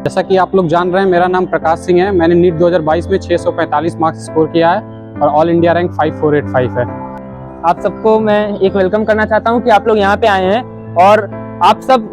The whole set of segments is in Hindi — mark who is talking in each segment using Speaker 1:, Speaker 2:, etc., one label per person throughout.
Speaker 1: जैसा कि आप लोग जान रहे हैं, मेरा नाम प्रकाश सिंह है। मैंने नीट 2022 में 645 मार्क्स स्कोर किया है और ऑल इंडिया रैंक 5485 है।
Speaker 2: आप सबको मैं एक वेलकम करना चाहता हूं कि आप लोग यहाँ पे आए हैं और आप सब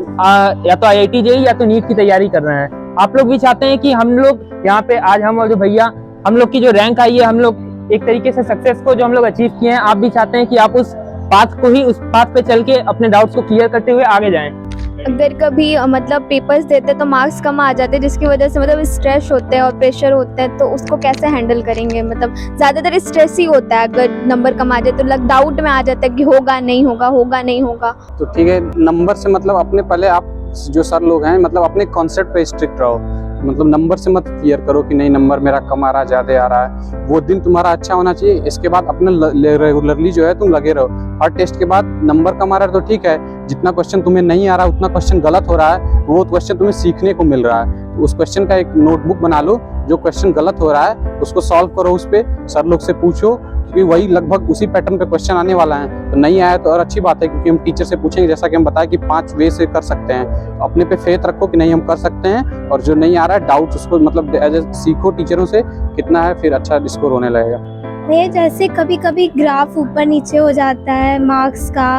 Speaker 2: या तो IIT JEE या तो नीट की तैयारी कर रहे हैं। आप लोग भी चाहते हैं कि हम लोग यहाँ पे आज हम और जो भैया हम लोग की जो रैंक आई है, हम लोग एक तरीके से सक्सेस को जो हम लोग अचीव किए हैं, आप भी चाहते हैं कि आप उस पाथ पे चल के अपने डाउट्स को क्लियर करते हुए आगे जाएं।
Speaker 3: अगर कभी मतलब पेपर्स देते तो मार्क्स कम आ जाते, जिसकी वजह से मतलब स्ट्रेस होते हैं और प्रेशर होते हैं, तो उसको कैसे हैंडल करेंगे? मतलब ज़्यादातर स्ट्रेस ही होता है, अगर नंबर कम आ जाए तो डाउट में आ जाता है कि होगा नहीं होगा, होगा नहीं होगा।
Speaker 1: तो ठीक है, नंबर से मतलब अपने पहले आप जो सर लोग हैं मतलब अपने कॉन्सेप्ट पे स्ट्रिक्ट रहो। मतलब नंबर से मत क्लियर करो कि नहीं नंबर मेरा कम आ रहा है, ज़्यादा आ रहा है। वो दिन तुम्हारा अच्छा होना चाहिए। इसके बाद अपने रेगुलरली जो है तुम लगे रहो। हर टेस्ट के बाद नंबर कम आ रहा है तो ठीक है, जितना क्वेश्चन तुम्हें नहीं आ रहा उतना क्वेश्चन गलत हो रहा है, वो क्वेश्चन तुम्हें सीखने को मिल रहा है। तो उस क्वेश्चन का एक नोटबुक बना लो, जो क्वेश्चन गलत हो रहा है उसको सॉल्व करो, उस पर सर लोग से पूछो, क्योंकि वही लगभग उसी पैटर्न पे क्वेश्चन आने वाला है। तो नहीं आया तो और अच्छी बात है, क्योंकि हम टीचर से पूछेंगे, जैसा कि हम बताया कि 5 वे से कर सकते हैं। अपने पे फेथ रखो कि नहीं हम कर सकते हैं, और जो नहीं आ रहा है डाउट उसको मतलब सीखो टीचरों से कितना है, फिर अच्छा स्कोर होने लगेगा।
Speaker 4: ये जैसे कभी कभी ग्राफ ऊपर नीचे हो जाता है मार्क्स का,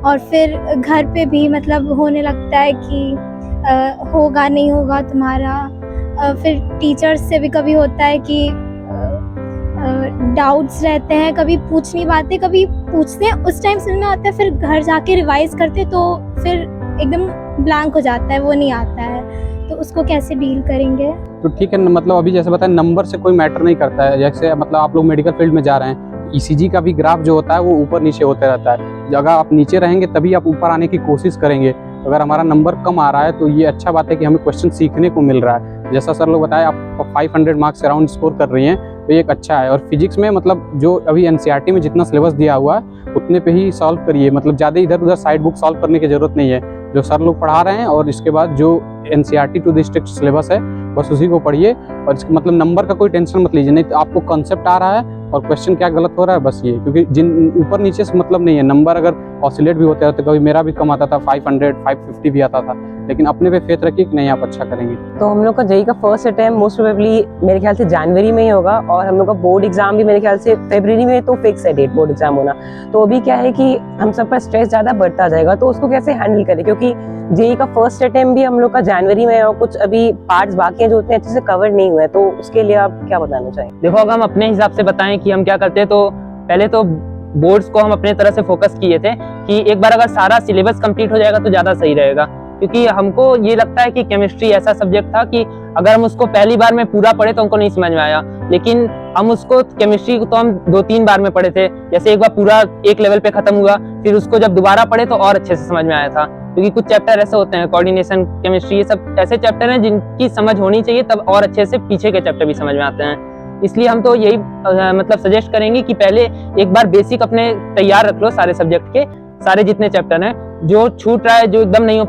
Speaker 4: और फिर घर पे भी मतलब होने लगता है कि होगा नहीं होगा तुम्हारा। फिर टीचर्स से भी कभी होता है कि डाउट्स रहते हैं, कभी पूछ नहीं पाते, कभी पूछते हैं उस टाइम समझ में आता है, फिर घर जाके रिवाइज करते तो फिर एकदम ब्लैंक हो जाता है, वो नहीं आता है। तो उसको कैसे डील करेंगे?
Speaker 1: तो ठीक है, मतलब अभी जैसे बताया नंबर से कोई मैटर नहीं करता है। जैसे मतलब आप लोग मेडिकल फील्ड में जा रहे हैं, ECG का भी ग्राफ जो होता है वो ऊपर नीचे होते रहता है। अगर आप नीचे रहेंगे तभी आप ऊपर आने की कोशिश करेंगे। अगर हमारा नंबर कम आ रहा है तो ये अच्छा बात है कि हमें क्वेश्चन सीखने को मिल रहा है। जैसा सर लोग बताया आप 500 मार्क्स अराउंड स्कोर कर रही हैं, तो ये एक अच्छा है। और फिजिक्स में मतलब जो अभी NCERT में जितना सिलेबस दिया हुआ है उतने पे ही सॉल्व करिए। मतलब ज़्यादा इधर उधर साइड बुक सॉल्व करने की ज़रूरत नहीं है। जो सर लोग पढ़ा रहे हैं और इसके बाद जो NCERT to the strict syllabus है बस उसी को पढ़िए। और इसका मतलब नंबर का कोई टेंशन मत लीजिए, नहीं तो आपको कॉन्सेप्ट आ रहा है और क्वेश्चन क्या गलत हो रहा है बस ये। क्योंकि जिन ऊपर नीचे से मतलब नहीं है, नंबर अगर ऑसिलेट भी होते हैं तो कभी मेरा भी कम आता था, 500 550 भी आता था, लेकिन अपने पे फेथ रखिए कि नहीं आप अच्छा करेंगे।
Speaker 5: तो हम लोग का JEE का फर्स्ट अटेम्प्ट मोस्ट प्रोबेबली मेरे ख्याल से जनवरी में ही होगा, और हम लोग का बोर्ड एग्जाम भी मेरे ख्याल से फरवरी में तो फिक्स है डेट बोर्ड एग्जाम होना। तो अभी क्या है कि हम सब पर स्ट्रेस ज़्यादा बढ़ता जाएगा, तो उसको कैसे हैंडल करें, क्योंकि JEE का फर्स्ट अटेम्प्ट भी हम लोग का जनवरी में है और कुछ अभी पार्ट्स बाकी हैं जो उतने अच्छे से कवर नहीं हुए हैं। तो उसके लिए आप क्या बताना चाहेंगे?
Speaker 2: देखो, अगर हम अपने हिसाब से बताएं कि हम क्या करते हैं, तो पहले तो बोर्ड्स को हम अपने तरह से फोकस किए थे कि एक बार अगर सारा सिलेबस कंप्लीट हो जाएगा तो ज़्यादा सही रहेगा। क्योंकि हमको ये लगता है कि केमिस्ट्री ऐसा सब्जेक्ट था कि अगर हम उसको पहली बार में पूरा पढ़े तो हमको नहीं समझ में आया, लेकिन हम उसको केमिस्ट्री को तो हम 2-3 बार में पढ़े थे। जैसे एक बार पूरा एक लेवल पे खत्म हुआ, फिर उसको जब दोबारा पढ़े तो और अच्छे से समझ में आया था। क्योंकि कुछ चैप्टर ऐसे होते हैं, कोऑर्डिनेशन, केमिस्ट्री, ये सब ऐसे चैप्टर हैं जिनकी समझ होनी चाहिए, तब और अच्छे से पीछे के चैप्टर भी समझ में आते हैं। इसलिए हम तो यही मतलब सजेस्ट करेंगे कि पहले एक बार बेसिक अपने तैयार रख लो सारे सब्जेक्ट के, सारे जितने चैप्टर हैं। जो छूट रहा है, जो एकदम नहीं हो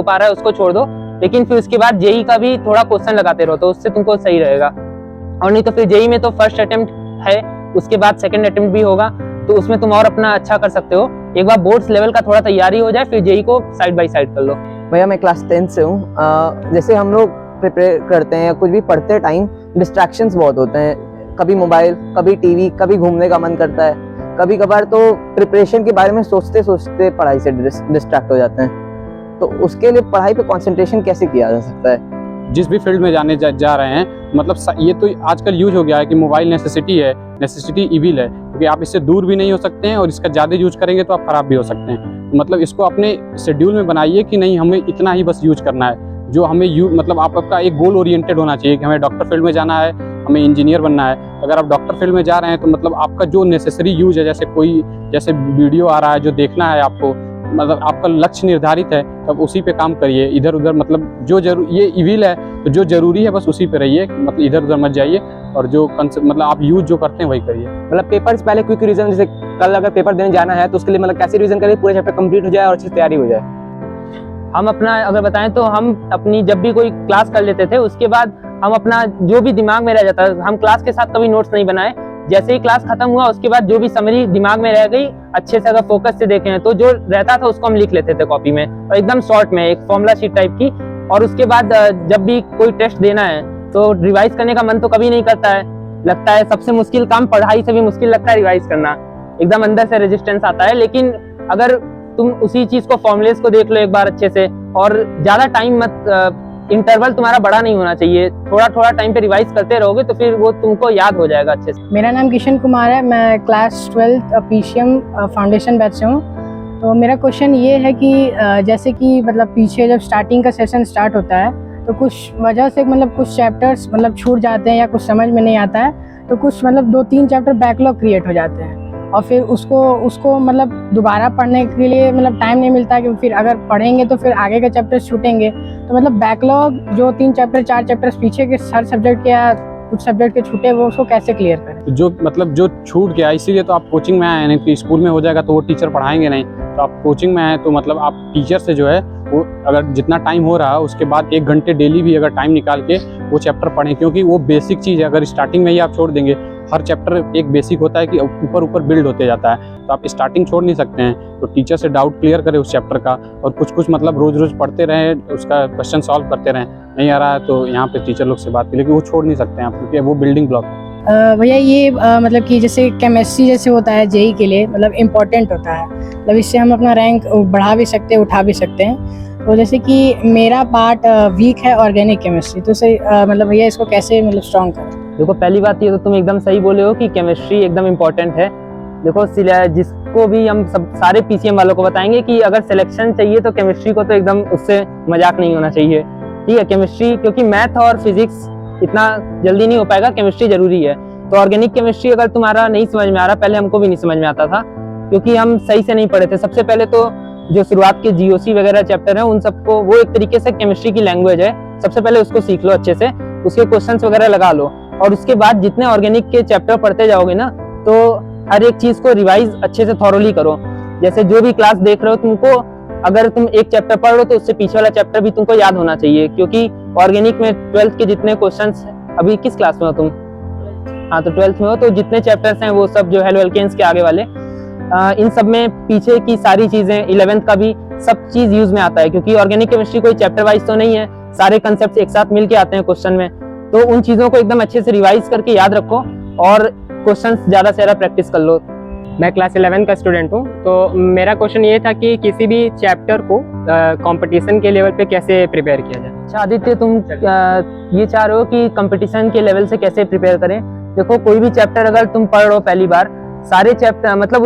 Speaker 2: पा रहा है उसको छोड़ दो, लेकिन फिर उसके बाद JEE का भी थोड़ा क्वेश्चन लगाते रहो, तो उससे तुमको सही रहेगा। और नहीं तो फिर JEE में तो फर्स्ट अटेम्प्ट है, उसके बाद सेकंड अटेम्प्ट भी होगा, तो उसमें तुम और अपना अच्छा कर सकते हो। एक बार बोर्ड्स लेवल का थोड़ा तैयारी हो जाए, फिर JEE को साइड बाई साइड कर लो।
Speaker 5: भैया मैं क्लास 10 से हूँ। जैसे हम लोग प्रिपेयर करते हैं, कुछ भी पढ़ते टाइम डिस्ट्रैक्शंस बहुत होते हैं, कभी मोबाइल, कभी TV, कभी घूमने का मन करता है, कभी कभार तो प्रिपरेशन के बारे में सोचते सोचते पढ़ाई से डिस्ट्रैक्ट हो जाते हैं। तो उसके लिए पढ़ाई पे कंसंट्रेशन कैसे किया जा सकता है?
Speaker 1: जिस भी फील्ड में जा रहे हैं, मतलब ये तो आजकल यूज हो गया है कि मोबाइल नेसेसिटी है, नेसेसिटी इविल है, क्योंकि आप इससे दूर भी नहीं हो सकते हैं और इसका ज़्यादा यूज करेंगे तो आप खराब भी हो सकते हैं। मतलब इसको अपने शेड्यूल में बनाइए कि नहीं हमें इतना ही बस यूज करना है, जो हमें मतलब आपका एक गोल ओरिएंटेड होना चाहिए कि हमें डॉक्टर फील्ड में जाना है, हमें इंजीनियर बनना है। अगर आप डॉक्टर फील्ड में जा रहे हैं तो मतलब आपका जो नेसेसरी यूज है, जैसे वीडियो आ रहा है जो देखना है आपको, मतलब आपका लक्ष्य निर्धारित है, तब उसी पे काम करिए। इधर उधर मतलब ये इविल है तो जो जरूरी है बस उसी पे रहिए, मतलब इधर उधर मत जाइए, और जो मतलब आप यूज जो करते हैं वही करिए।
Speaker 5: मतलब पेपर से पहले क्विक रिवीजन, जैसे कल अगर पेपर देने जाना है तो उसके लिए मतलब कैसे रिवीजन करें पूरे चैप्टर कंप्लीट हो जाए और अच्छी तैयारी हो जाए?
Speaker 2: हम अपना अगर बताएं तो हम अपनी जब भी कोई क्लास कर लेते थे उसके बाद हम अपना जो भी दिमाग में रह जाता है, हम क्लास के साथ कभी नोट्स नहीं बनाए। जैसे ही क्लास खत्म हुआ उसके बाद जो भी समरी दिमाग में रह गई, अच्छे से अगर फोकस से देखें तो जो रहता था उसको हम लिख लेते थे कॉपी में, और एकदम शॉर्ट में एक फॉर्मूला शीट टाइप की और उसके बाद जब भी कोई टेस्ट देना है तो रिवाइज करने का मन तो कभी नहीं करता है। लगता है सबसे मुश्किल काम पढ़ाई से भी मुश्किल लगता है रिवाइज करना, एकदम अंदर से रेजिस्टेंस आता है। लेकिन अगर तुम उसी चीज को फॉर्मुलेस को देख लो एक बार अच्छे से, और ज्यादा टाइम मत, इंटरवल तुम्हारा बड़ा नहीं होना चाहिए, थोड़ा थोड़ा टाइम पे रिवाइज करते रहोगे तो फिर वो तुमको याद हो जाएगा अच्छे से।
Speaker 6: मेरा नाम किशन कुमार है, मैं क्लास 12 पीसीएम फाउंडेशन बैच से हूँ। तो मेरा क्वेश्चन ये है कि जैसे कि मतलब पीछे जब स्टार्टिंग का सेशन स्टार्ट होता है तो कुछ वजह से मतलब कुछ चैप्टर्स मतलब छूट जाते हैं या कुछ समझ में नहीं आता है, तो कुछ मतलब 2-3 चैप्टर बैकलॉग क्रिएट हो जाते हैं और फिर उसको मतलब दोबारा पढ़ने के लिए मतलब टाइम नहीं मिलता कि फिर अगर पढ़ेंगे तो फिर आगे के चैप्टर्स छूटेंगे। तो मतलब बैकलॉग जो 3 चैप्टर 4 चैप्टर्स पीछे के हर सब्जेक्ट के या कुछ सब्जेक्ट के छूटे वो उसको कैसे क्लियर करें?
Speaker 1: जो मतलब जो छूट गया इसीलिए तो आप कोचिंग में आए, नहीं तो स्कूल में हो जाएगा तो वो टीचर पढ़ाएंगे नहीं। तो आप कोचिंग में आए तो मतलब आप टीचर से जो है वो अगर जितना टाइम हो रहा है उसके बाद 1 घंटे डेली भी अगर टाइम निकाल के वो चैप्टर पढ़ें, क्योंकि वो बेसिक चीज़ है। अगर स्टार्टिंग में ही आप छोड़ देंगे, हर चैप्टर एक बेसिक होता है कि ऊपर ऊपर बिल्ड होते जाता है, तो आप स्टार्टिंग छोड़ नहीं सकते हैं। तो टीचर से डाउट क्लियर करें उस चैप्टर का, और कुछ मतलब रोज़ रोज़ पढ़ते रहें, उसका क्वेश्चन सॉल्व करते रहें। नहीं आ रहा है तो यहाँ पे टीचर लोग से बात करें, लेकिन वो छोड़ नहीं सकते हैं आप, क्योंकि वो बिल्डिंग ब्लॉक है।
Speaker 6: भैया ये मतलब कि जैसे केमिस्ट्री जैसे होता है जेई के लिए मतलब इम्पोर्टेंट होता है, मतलब इससे हम अपना रैंक बढ़ा भी सकते हैं उठा भी सकते हैं। तो जैसे कि मेरा पार्ट वीक है ऑर्गेनिक केमिस्ट्री, तो सही मतलब भैया इसको कैसे मतलब स्ट्रॉन्ग करें?
Speaker 2: देखो पहली बात ये तो तुम एकदम सही बोले हो कि केमिस्ट्री एकदम इम्पोर्टेंट है। देखो जिसको भी हम सब सारे पीसीएम वालों को बताएंगे कि अगर सिलेक्शन चाहिए तो केमिस्ट्री को तो एकदम उससे मजाक नहीं होना चाहिए, ठीक है। केमिस्ट्री क्योंकि मैथ और फिजिक्स इतना जल्दी नहीं हो पाएगा, केमिस्ट्री जरूरी है। तो ऑर्गेनिक केमिस्ट्री अगर तुम्हारा नहीं समझ में आ रहा, पहले हमको भी नहीं समझ में आता था क्योंकि हम सही से नहीं पढ़े थे। सबसे पहले तो जो शुरुआत के जीओसी वगैरह चैप्टर है उन सबको, वो एक तरीके से केमिस्ट्री की लैंग्वेज है, सबसे पहले उसको सीख लो अच्छे से, उसके क्वेश्चंस वगैरह लगा लो, और उसके बाद जितने ऑर्गेनिक के चैप्टर पढ़ते जाओगे ना तो हर एक चीज को रिवाइज अच्छे से थॉरोली करो। जैसे जो भी क्लास देख रहे हो, तुमको अगर तुम एक चैप्टर पढ़ लो तो उससे पीछे वाला चैप्टर भी तुमको याद होना चाहिए, क्योंकि ऑर्गेनिक में 12th के जितने क्वेश्चंस, अभी किस क्लास में हो तुम? हाँ, तो 12th में हो, तो जितने चैप्टर्स हैं वो सब जो हेलो एल्केन्स के आगे वाले, इन सब में पीछे की सारी चीजें 11th का भी सब चीज यूज में आता है, क्योंकि ऑर्गेनिक केमिस्ट्री कोई चैप्टर वाइज तो नहीं है, सारे कंसेप्ट एक साथ मिलके आते हैं क्वेश्चन में। तो उन चीजों को एकदम अच्छे से रिवाइज करके याद रखो और क्वेश्चन ज्यादा से ज्यादा प्रैक्टिस कर लो।
Speaker 7: मैं क्लास 11 का स्टूडेंट हूँ, तो मेरा क्वेश्चन ये था कि किसी भी चैप्टर को कंपटीशन के लेवल पे कैसे प्रिपेयर किया जाए।
Speaker 2: अच्छा आदित्य, तुम ये चाह रहे हो कि कंपटीशन के लेवल से कैसे प्रिपेयर करें? देखो कोई भी चैप्टर अगर तुम पढ़ रहे हो पहली बार, सारे चैप्टर मतलब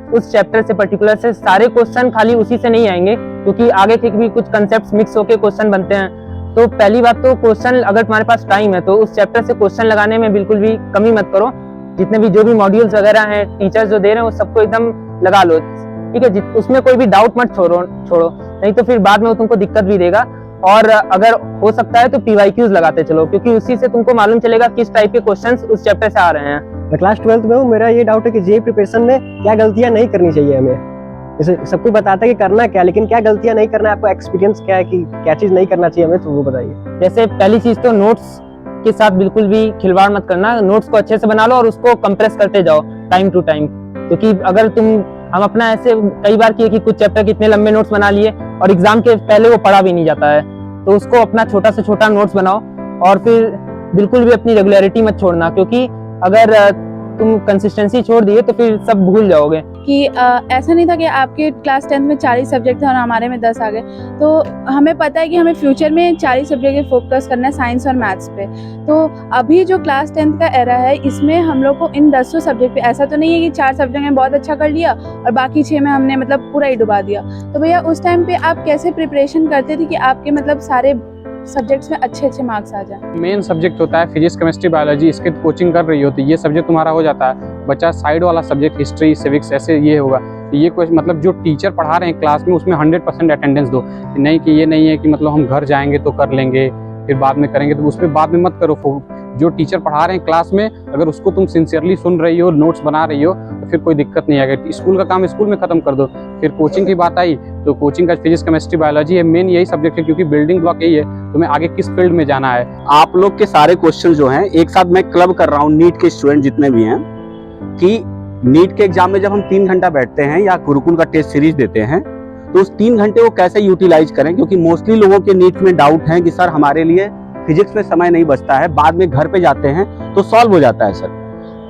Speaker 2: उस चैप्टर से पर्टिकुलर से सारे क्वेश्चन खाली उसी से नहीं आएंगे, क्योंकि आगे के भी कुछ कंसेप्ट मिक्स होके क्वेश्चन बनते हैं। तो पहली बात तो क्वेश्चन, अगर तुम्हारे पास टाइम है तो उस चैप्टर से क्वेश्चन लगाने में बिल्कुल भी कमी मत करो। जितने भी जो भी मॉड्यूल्स वगैरह हैं, टीचर्स जो दे रहे हैं, वो सबको एकदम लगा लो, ठीक है। उसमें कोई भी डाउट मत छोड़ो, नहीं तो फिर बाद में वो तुमको दिक्कत भी देगा। और अगर हो सकता है तो PYQs लगाते चलो, क्योंकि उसी से तुमको मालूम चलेगा किस टाइप के क्वेश्चंस उस चैप्टर से आ रहे हैं।
Speaker 8: मैं क्लास 12th में हूँ। मेरा ये डाउट है कि जेईई प्रिपरेशन में क्या गलतियां नहीं करनी चाहिए हमें। जैसे सबको बताता है कि करना क्या, लेकिन क्या गलतियां नहीं करना है, आपको एक्सपीरियंस क्या है कि क्या चीज नहीं करना चाहिए हमें, तो वो बताइए।
Speaker 2: जैसे पहली चीज तो नोट्स के साथ बिल्कुल भी खिलवाड़ मत करना, नोट्स को अच्छे से बना लो और उसको कंप्रेस करते जाओ टाइम टू टाइम, क्योंकि अगर हम अपना ऐसे कई बार किए कि कुछ चैप्टर के इतने लंबे नोट्स बना लिए और एग्जाम के पहले वो पढ़ा भी नहीं जाता है, तो उसको अपना छोटा से छोटा नोट्स बनाओ और फिर बिल्कुल भी अपनी रेगुलरिटी मत छोड़ना, क्योंकि अगर तुम कंसिस्टेंसी छोड़ दिए तो फिर सब भूल जाओगे।
Speaker 9: कि ऐसा नहीं था कि आपके क्लास 10 में 40 सब्जेक्ट थे और हमारे में 10 आ गए, तो हमें पता है कि हमें फ्यूचर में 40 सब्जेक्ट पे फोकस करना है, साइंस और मैथ्स पे। तो अभी जो क्लास 10th का एरा है, इसमें हम लोग को इन 10 सब्जेक्ट पे, ऐसा तो नहीं है कि 4 सब्जेक्ट में बहुत अच्छा कर लिया और बाकी 6 में हमने मतलब पूरा ही डुबा दिया। तो भैया उस टाइम पे आप कैसे प्रिपरेशन करते थे कि आपके मतलब सारे सब्जेक्ट्स में अच्छे अच्छे मार्क्स आ जाए?
Speaker 1: मेन सब्जेक्ट होता है फिजिक्स, केमिस्ट्री, बायोलॉजी, इसके कोचिंग कर रही हो तो ये सब्जेक्ट तुम्हारा हो जाता है। बच्चा साइड वाला सब्जेक्ट हिस्ट्री, सिविक्स, ऐसे ये होगा। ये कोई मतलब जो टीचर पढ़ा रहे हैं क्लास में उसमें 100% अटेंडेंस दो, नहीं कि ये नहीं है कि मतलब हम घर जाएंगे तो कर लेंगे फिर बाद में करेंगे, तो उसमें बाद में मत करो। जो टीचर पढ़ा रहे हैं क्लास में, अगर उसको तुम सिंसियरली सुन रही हो, नोट्स बना रही हो, तो फिर कोई दिक्कत नहीं आएगी। स्कूल का काम स्कूल में खत्म कर दो। फिर कोचिंग की बात आई तो कोचिंग का फिजिक्स, केमिस्ट्री, बायोलॉजी है, मेन यही सब्जेक्ट है, क्योंकि बिल्डिंग ब्लॉक यही है तुम्हें आगे किस फील्ड में जाना है।
Speaker 10: आप लोग के सारे क्वेश्चन जो हैं एक साथ मैं क्लब कर रहा हूँ, नीट के स्टूडेंट जितने भी हैं, कि नीट के एग्जाम में जब हम 3 घंटा बैठते हैं या गुरुकुल का टेस्ट सीरीज देते हैं तो उस 3 घंटे को कैसे यूटिलाइज करें, क्योंकि मोस्टली लोगों के नीट में डाउट है कि सर हमारे लिए फिजिक्स में समय नहीं बचता है, बाद में घर पे जाते हैं तो सॉल्व हो जाता है सर।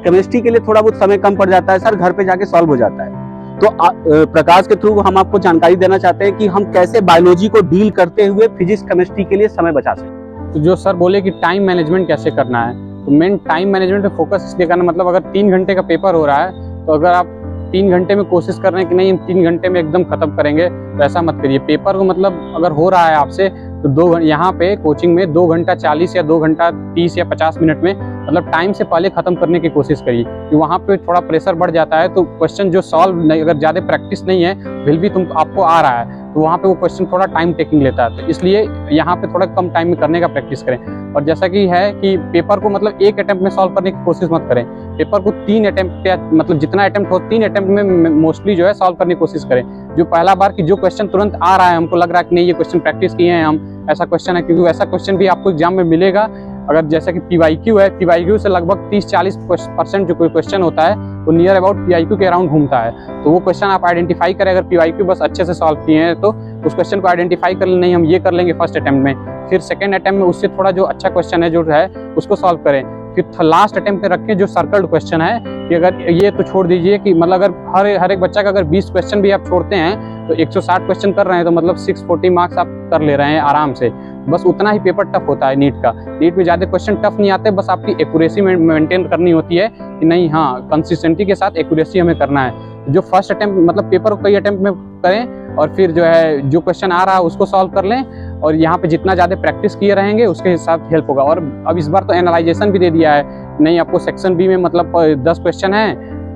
Speaker 10: केमिस्ट्री के लिए थोड़ा बहुत समय कम पड़ जाता है सर, घर पे जाके सॉल्व हो जाता है। तो प्रकाश के थ्रू हम आपको जानकारी देना चाहते हैं कि हम कैसे बायोलॉजी को डील करते हुए फिजिक्स केमिस्ट्री के लिए समय बचा सकते।
Speaker 1: तो जो सर बोले कि टाइम मैनेजमेंट कैसे करना है, तो मेन टाइम मैनेजमेंट पे फोकस इसलिए करना, मतलब अगर 3 घंटे का पेपर हो रहा है तो अगर आप 3 घंटे में कोशिश कर रहे हैं कि नहीं हम 3 घंटे में एकदम खत्म करेंगे, तो ऐसा मत करिए। पेपर को मतलब अगर हो रहा है आपसे तो 2 घंटे यहाँ पे कोचिंग में 2 घंटा 40 या 2 घंटा 30 या 50 मिनट में मतलब टाइम से पहले खत्म करने की कोशिश करिए, कि वहाँ पे थोड़ा प्रेशर बढ़ जाता है। तो क्वेश्चन जो सॉल्व नहीं, अगर ज़्यादा प्रैक्टिस नहीं है फिर भी आपको आ रहा है तो वहाँ पे वो क्वेश्चन थोड़ा टाइम टेकिंग लेता है, तो इसलिए यहाँ पे थोड़ा कम टाइम में करने का प्रैक्टिस करें। और जैसा कि है कि पेपर को मतलब एक अटेम्प्ट में सॉल्व करने की कोशिश मत करें, पेपर को 3 अटेम्प्ट या मतलब जितना अटेम्प्ट हो 3 अटेम्प्ट में मोस्टली जो है सॉल्व करने की कोशिश करें। जो पहला बार की जो क्वेश्चन तुरंत आ रहा है, हमको लग रहा है कि नहीं ये क्वेश्चन प्रैक्टिस किए हैं हम, ऐसा क्वेश्चन है, क्योंकि ऐसा क्वेश्चन भी आपको एग्जाम में मिलेगा। अगर जैसा कि PYQ है, PYQ से लगभग 30-40% जो कोई क्वेश्चन होता है वो नियर अबाउट PYQ के अराउंड घूमता है। तो वो क्वेश्चन आप आइडेंटिफाई करें, अगर PYQ बस अच्छे से सॉल्व किए हैं तो उस क्वेश्चन को आइडेंटिफाई कर लें, नहीं हम ये कर लेंगे फर्स्ट अटेम्प्ट में, फिर सेकंड अटेम्प्ट में उससे थोड़ा जो अच्छा क्वेश्चन है जो है उसको सॉल्व करें, फिर लास्ट अटेम्प्ट पे रखें जो सर्कल्ड क्वेश्चन है। कि अगर ये तो छोड़ दीजिए कि मतलब अगर हर एक बच्चा का अगर 20 क्वेश्चन भी आप छोड़ते हैं तो 160 क्वेश्चन कर रहे हैं तो मतलब 640 मार्क्स आप कर ले रहे हैं आराम से। बस उतना ही पेपर टफ होता है नीट का। नीट में ज़्यादा क्वेश्चन टफ नहीं आते, बस आपकी एक्यूरेसी मेंटेन करनी होती है कि नहीं हाँ कंसिस्टेंसी के साथ एक्यूरेसी हमें करना है। जो फर्स्ट अटेम्प्ट मतलब पेपर को कई अटेम्प्ट में करें और फिर जो है जो क्वेश्चन आ रहा है उसको सॉल्व कर लें, और यहाँ पे जितना ज़्यादा प्रैक्टिस किए रहेंगे उसके हिसाब से हेल्प होगा। और अब इस बार तो एनालाइजेशन भी दे दिया है, नहीं आपको सेक्शन बी में मतलब 10 क्वेश्चन है,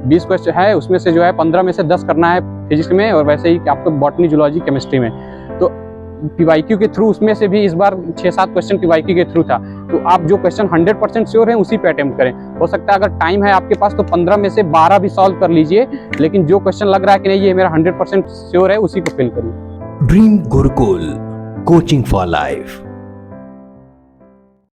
Speaker 1: 20 क्वेश्चन है, उसमें से जो है 15 में से 10 करना है फिजिक्स में, और वैसे ही आपको बॉटनी जूलॉजी केमिस्ट्री में। तो PYQ के थ्रू उसमें से भी इस बार 6-7 क्वेश्चन PYQ के थ्रू था। तो आप जो क्वेश्चन 100% श्योर है उसी पे अटेम्प्ट करें। हो सकता है अगर टाइम है आपके पास तो 15 में से 12 भी सॉल्व कर लीजिए, लेकिन जो क्वेश्चन लग रहा है कि नहीं ये मेरा 100% श्योर है उसी को फिल करिए।
Speaker 11: Dream Gurukul coaching for life.